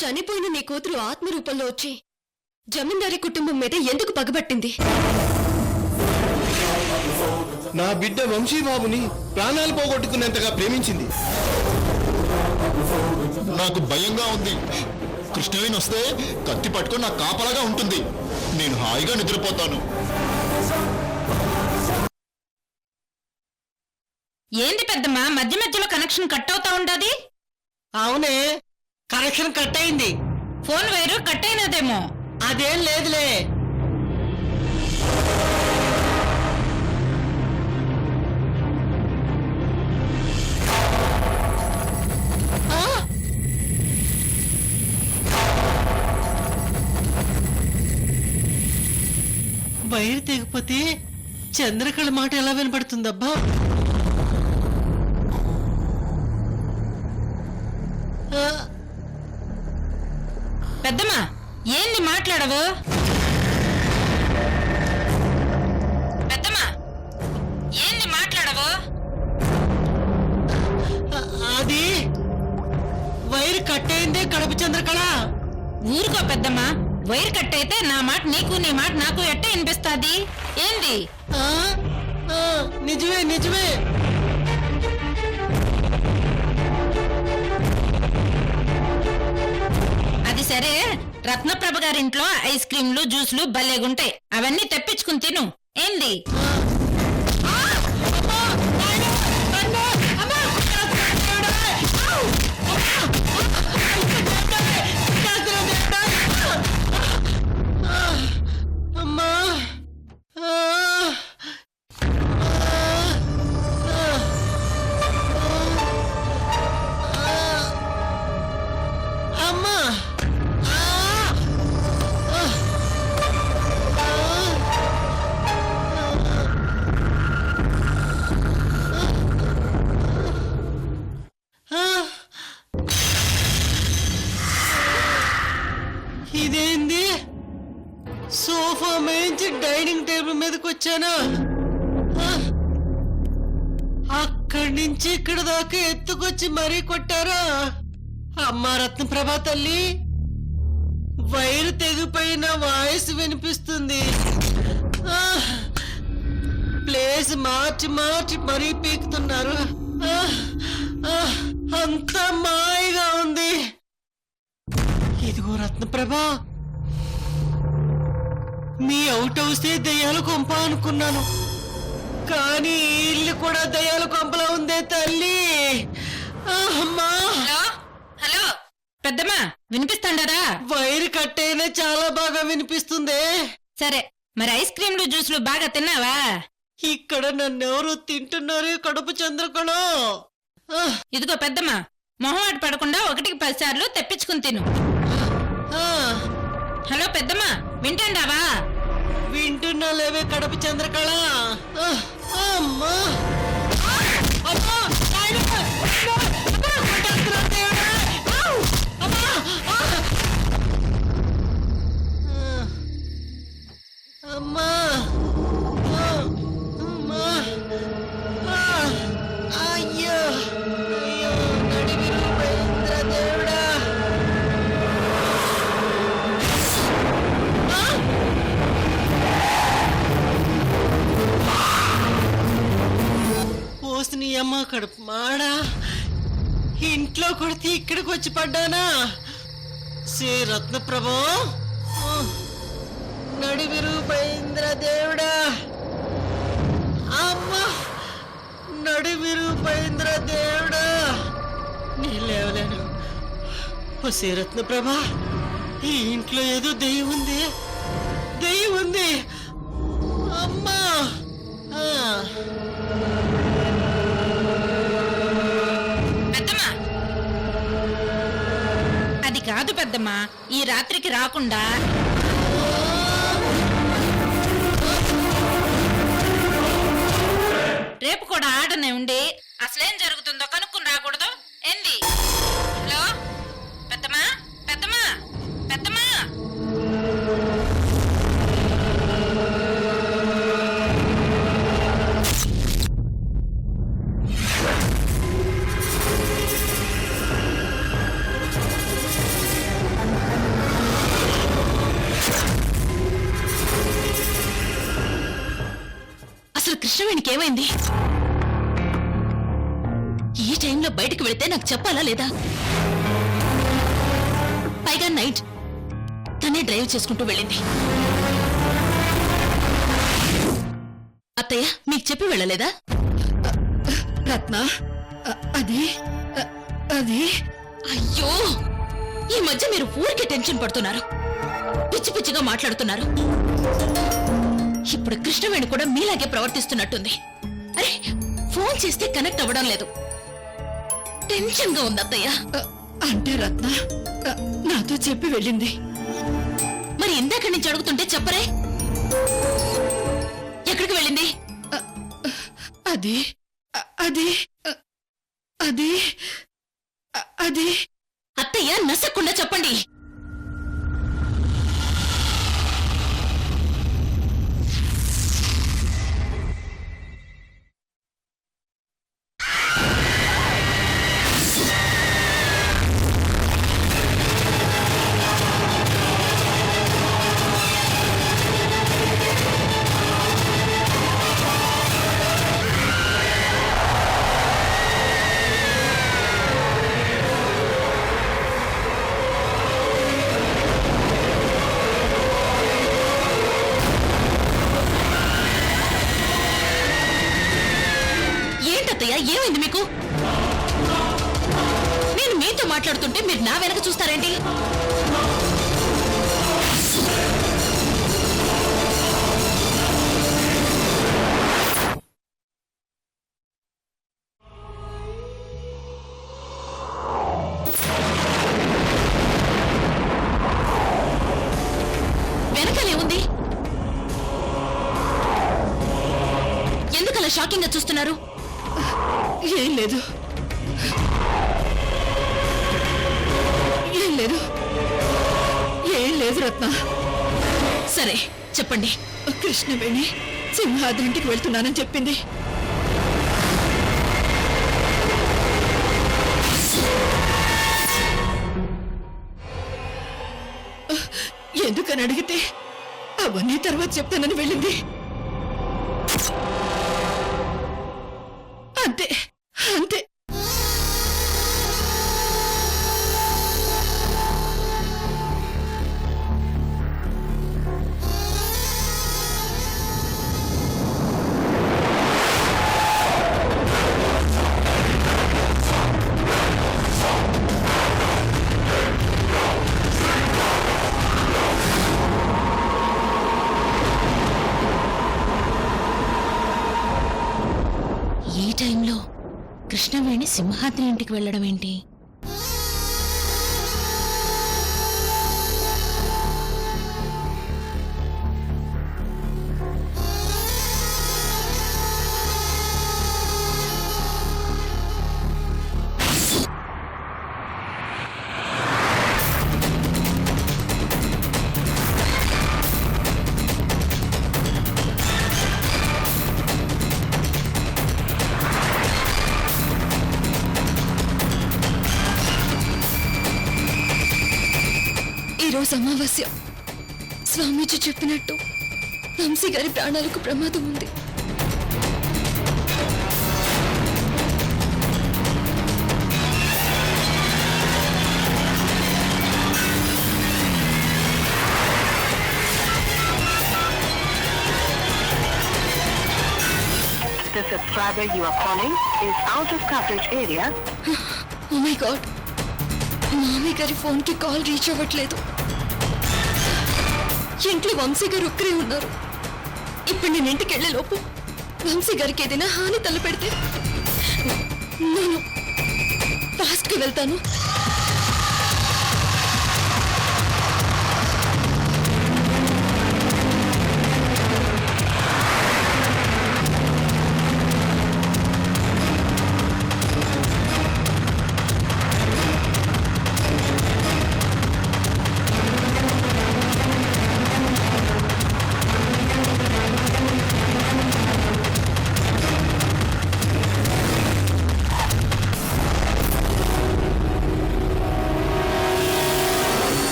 చనిపోయిన నీ కూతురు ఆత్మరూపంలో వచ్చి జమీందారీ కుటుంబం మీద ఎందుకు పగబట్టింది? నా బిడ్డ వంశీబాబుని ప్రాణాలు పోగొట్టుకునేంతగా ప్రేమించింది. నాకు భయంగా ఉంది. కృష్ణవేణి వస్తే కత్తి పట్టుకొని నాకు కాపలాగా ఉంటుంది. నేను హాయిగా నిద్రపోతాను. ఏంది పెద్దమ్మా మధ్య మధ్యలో కనెక్షన్ కట్ అవుతా ఉండాది? అవునే, కనెక్షన్ కట్ అయింది. ఫోన్ వైరు కట్ అయినదేమో. అదేం లేదులే. వైరు తెగిపోతే చంద్రకళ మాట ఎలా వినపడుతుందబ్బా? పెద్దమ్మా ఏంది మాట్లాడవు? పెద్దమ్మా ఏంది మాట్లాడవు? అది వైరు కట్ అయిందే కడప చంద్రకళ. ఊరుకో పెద్దమ్మా, వైర్ కట్ అయితే నా మాట నీకు నీ మాట నాకు ఎట్ట వినిపిస్తాది? ఏంది? నిజమే నిజమే. అది సరే, రత్నప్రభ గారింట్లో ఐస్ క్రీంలు జ్యూస్లు భలేగుంటాయి, అవన్నీ తెప్పించుకుని తిను. ఏంది? ఇదేంది? సోఫా మేంచి డైనింగ్ టేబుల్ మీదకి వచ్చానా? అక్కడి నుంచి ఇక్కడ దాకా ఎత్తుకొచ్చి మరీ కొట్టారా? అమ్మా రత్నప్రభా తల్లి, వైరు తెగిపోయిన వాయిస్ వినిపిస్తుంది. ప్లేస్ మార్చి మార్చి మరీ పీకుతున్నారు. అంతా మాయగా ఉంది. ఇదిగో రత్నప్రభా, మీ అవుట్ హౌసే దయ్యాల కొంప అనుకున్నాను, కానీ ఇల్లు కూడా దయ్యాల కొంపలా ఉందే తల్లి. అమ్మా! హలో హలో పెద్దమ్మా, వినిపిస్తాండరా? వైరు కట్టైనా చాలా బాగా వినిపిస్తుంది. సరే, మరి ఐస్ క్రీంలు జ్యూస్లు బాగా తిన్నావా? ఇక్కడ నన్నెవరు తింటున్నారు కడుపు చంద్రకళ? ఇదిగో పెద్దమ్మా, మొహమాట పడకుండా 1కి 10 సార్లు తెప్పించుకుని తిను. హలో పెద్దమ్మా, వింటాండావా? వింటున్నా లేవే కడుపు చంద్రకళ. అమ్మా! అమ్మా! అమ్మా! అమ్మా! అయ్యో అయ్యో, నడివిరు మహేంద్ర దేవుడా! పోసిన అమ్మ కడుపు మాడా, ఇంట్లో కొడితే ఇక్కడికి వచ్చి పడ్డానా? శ్రీ రత్నప్రభో, నడివిరు మహేంద్ర దేవుడా! అమ్మా! నడివిరు మహేంద్ర దేవుడా! నీ లేవలేను. ఓ శ్రీ రత్నప్రభ, ఈ ఇంట్లో ఏదో దెయ్యం ఉంది, దెయ్యం ఉంది. అమ్మా! పెద్దమ్మా, అది కాదు పెద్దమ్మా, ఈ రాత్రికి రాకుండా రేపు కూడా ఆటనే ఉండి అసలేం జరుగుతుందో కనుక్కుని రాకూడదు? ఏంది? హలో పెద్దమ్మా, పెద్దమ్మా, పెద్దమ్మా! కృష్ణవేణికి ఏమైంది? ఈ టైంలో బయటికి వెళితే నాకు చెప్పాలా లేదా? పైగా నైట్ తనే డ్రైవ్ చేసుకుంటూ వెళ్ళింది. అత్తయ్య మీకు చెప్పి వెళ్ళలేదా? రత్న అది అది అయ్యో, ఈ మధ్య మీరు ఊరికే టెన్షన్ పడుతున్నారు, పిచ్చి పిచ్చిగా మాట్లాడుతున్నారు. ఇప్పుడు కృష్ణవేణి కూడా మీలాగే ప్రవర్తిస్తున్నట్టుంది. అరే, ఫోన్ చేస్తే కనెక్ట్ అవ్వడం లేదు. టెన్షన్ గా ఉంది అత్తయ్య. అంటే రత్న నాతో చెప్పి వెళ్ళింది. మరి ఇందాక నుంచి అడుగుతుంటే చెప్పరే, ఎక్కడికి వెళ్ళింది? అది అది అది అది అత్తయ్య నసక్కుండా చెప్పండి. ఏమైంది మీకు? నేను మీతో మాట్లాడుతుంటే మీరు నా వెనక చూస్తారేంటి? వెనకాలేముంది? ఎందుకలా షాకింగ్ గా చూస్తున్నారు? ఏం లేదు, ఏం లేదు, ఏం లేదు రత్న. సరే చెప్పండి. కృష్ణవేణి సింహాద్రింటికి వెళ్తున్నానని చెప్పింది. ఎందుకని అడిగితే అవన్నీ తర్వాత చెప్తానని వెళ్ళింది. అంతే అంతే. ఈ టైంలో కృష్ణవేణి సింహాద్రి ఇంటికి వెళ్ళడం ఏంటి? ఈరోజు అమావాస్య. స్వామీజీ చెప్పినట్టు వంశీ గారి ప్రాణాలకు ప్రమాదం ఉంది. The subscriber you are calling is out of coverage area. Oh my god, మామయ్య గారి ఫోన్ కి కాల్ రీచ్ అవ్వట్లేదు. ఇంట్లో వంశీ గారు ఒక్కరే ఉన్నారు. ఇప్పుడు నేను ఇంటికి వెళ్లే లోపు వంశీ గారికి ఏదైనా హాని తలపెడితే నేను ఫాస్ట్ గా వెళ్తాను.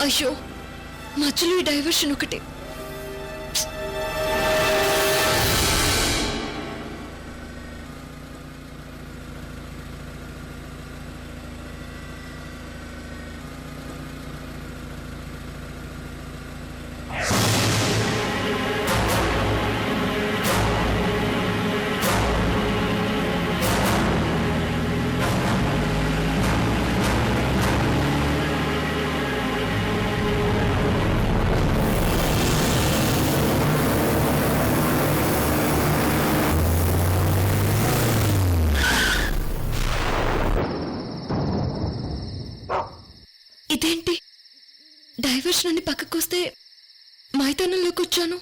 అయ్యో, మధ్యలో ఈ డైవర్షన్ ఒకటే. ఇదేంటి డైవర్షన్ అని పక్కకొస్తే మైదానంలోకి వచ్చాను.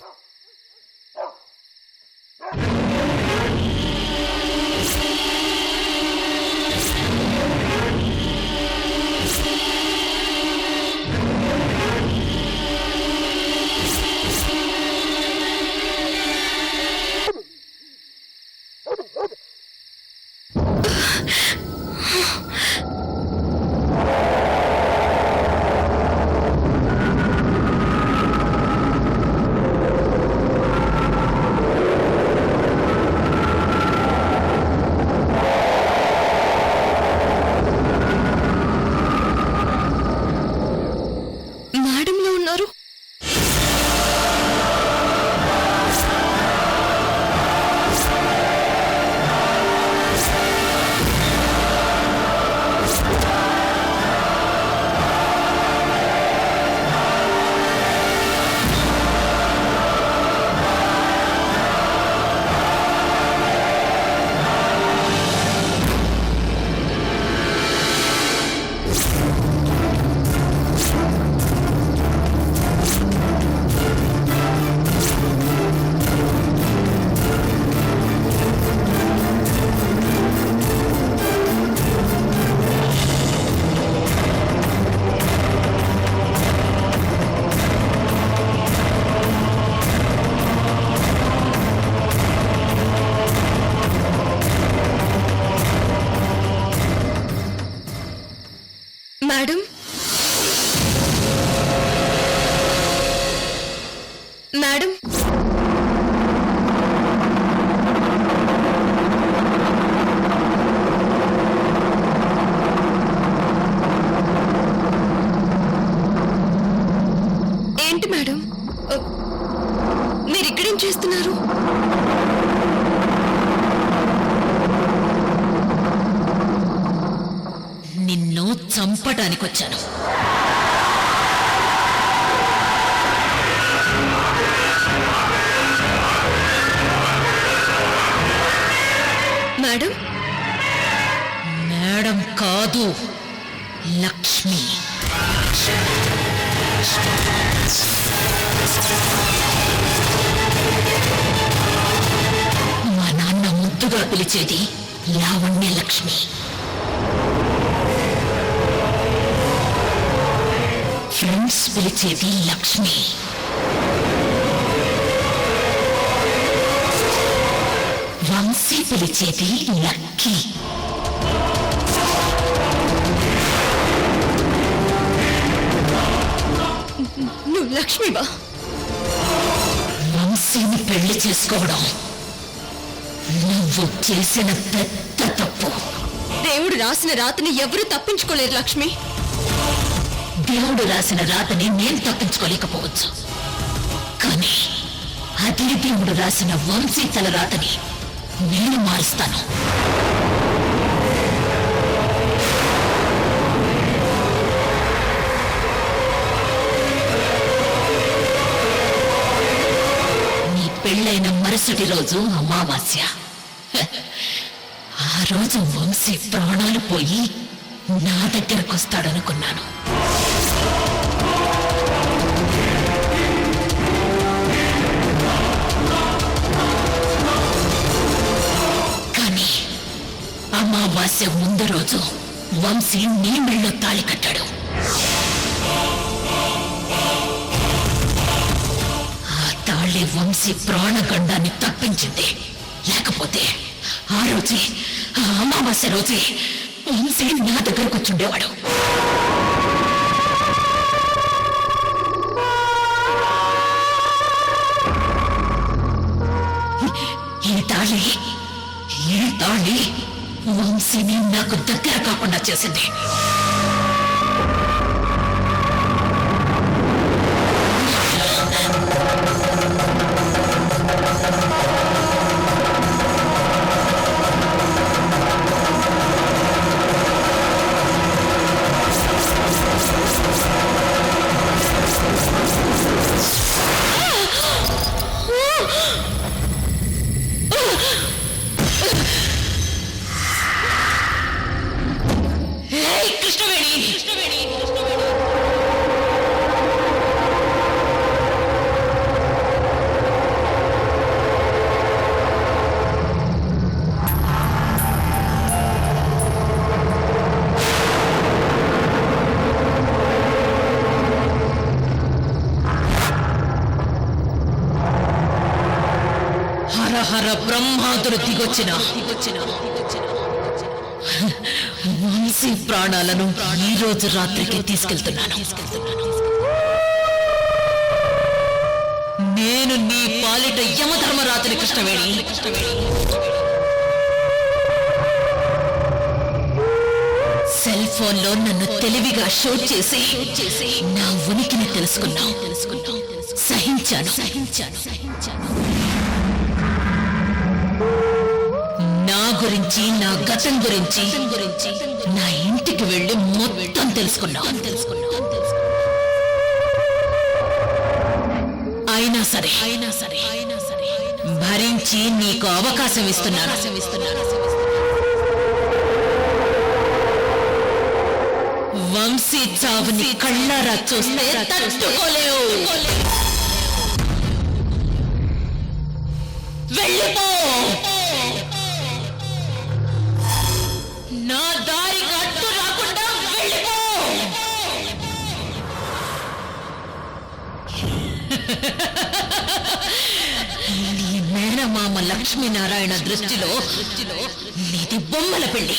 మేడంలో ఉన్నారు. మేడం, మేడం, ఏంటి మేడం, మీరు ఇక్కడేం చేస్తున్నారు? నిన్ను చంపటానికొచ్చాను. మేడం, మేడం కాదు, లక్ష్మి. మా నాన్న ముద్దుగా పిలిచేది లావణ్య లక్ష్మి. ఫ్రెండ్స్ పిలిచేది లక్ష్మి. వంశీ పిలిచేది లక్కీ. నువ్వు లక్ష్మివా? వంశీని పెళ్లి చేసుకోవడం నువ్వు చేసిన పెద్ద తప్పు. దేవుడు రాసిన రాతని ఎవరు తప్పించుకోలేరు లక్ష్మి. దేవుడు రాసిన రాతని నేను తప్పించుకోలేకపోవచ్చు, కానీ అదే దేవుడు రాసిన వంశీ తల రాతని నేను మారుస్తాను. నీ పెళ్ళైన మరుసటి రోజు అమావాస్య. ఆ రోజు వంశీ ప్రాణాలు పోయి నా దగ్గరకు వస్తాడనుకున్నాను. కానీ అమావాస్య ముందు రోజు వంశీ నీ మెళ్ళో తాళి కట్టాడు. ఆ తాళి వంశీ ప్రాణగండాన్ని తప్పించింది. లేకపోతే ఆ రోజే, ఆ అమావాస్య రోజే వంశీ నా దగ్గరకు వచ్చుండేవాడు. తాళి వంశీని నాకు దగ్గర కాకుండా చేసింది. హర బ్రహ్మాదులు దిగొచ్చిన వంశీ ప్రాణాలను ఈ రోజు రాత్రికి తీసుకెళ్తున్నాను. నేను నీ పాలిట యమధర్మరాజుని కృష్ణవేణి. సెల్ ఫోన్ లో నన్ను తెలివిగా షూట్ చేసి నా ఉనికిని తెలుసుకున్నావు. సహించాను. నా గురించి, నా గతం గురించి, నా ఇంటికి వెళ్ళి మొత్తం తెలుసుకున్నావు. అయినా సరే భరించి నీకు అవకాశం ఇస్తున్నాను. వంశీ చావుని కళ్ళారా చూస్తే తట్టుకోలేవు. వెళ్ళిపో. నా దారికి అడ్డు రాకుండా వెళ్ళిపో. నీ మేనమామ లక్ష్మీనారాయణ దృష్టిలో నీది బొమ్మల పెళ్లి.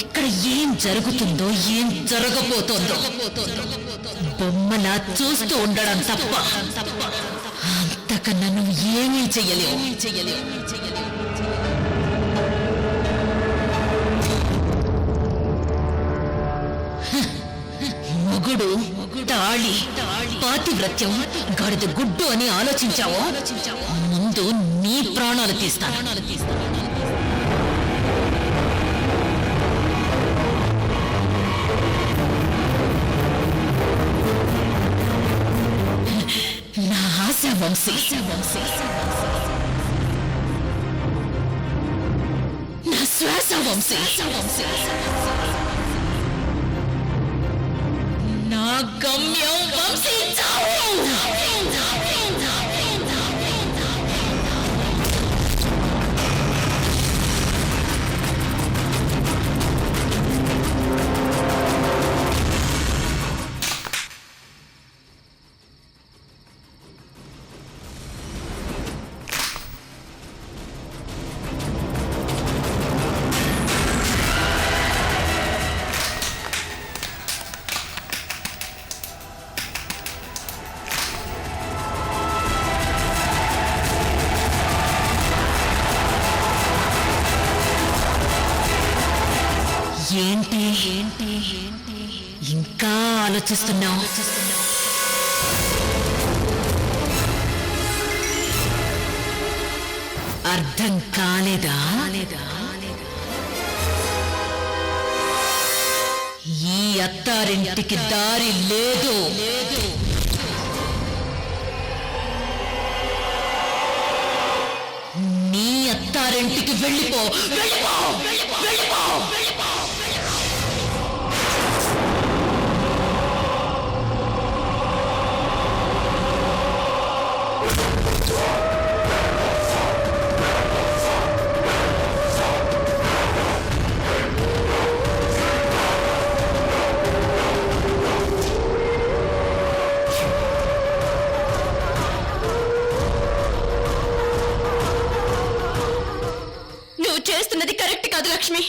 ఇక్కడ ఏం జరుగుతుందో, ఏం జరగబోతోందో బొమ్మలా చూస్తూ ఉండడం తప్ప అంతకన్నా నువ్వు ఏమీ చెయ్యలేవు. మొగుడు, తాళి, పాతివ్రత్యం, గడిద గుడ్డు అని ఆలోచించావో ముందు నీ ప్రాణాలు తీస్తాను. నా ఆశ వంశీ, నా శ్వాస వంశీ, నా గమ్యం వంశీ చావు. ఏంటి ఇంకా ఆలోచిస్తున్నావు? అర్థం కాలేదా? ఈ అత్తారింటికి దారి లేదు. నీ అత్తారింటికి వెళ్ళిపో. నువ్వు చేస్తున్నది కరెక్ట్ కాదు లక్ష్మి.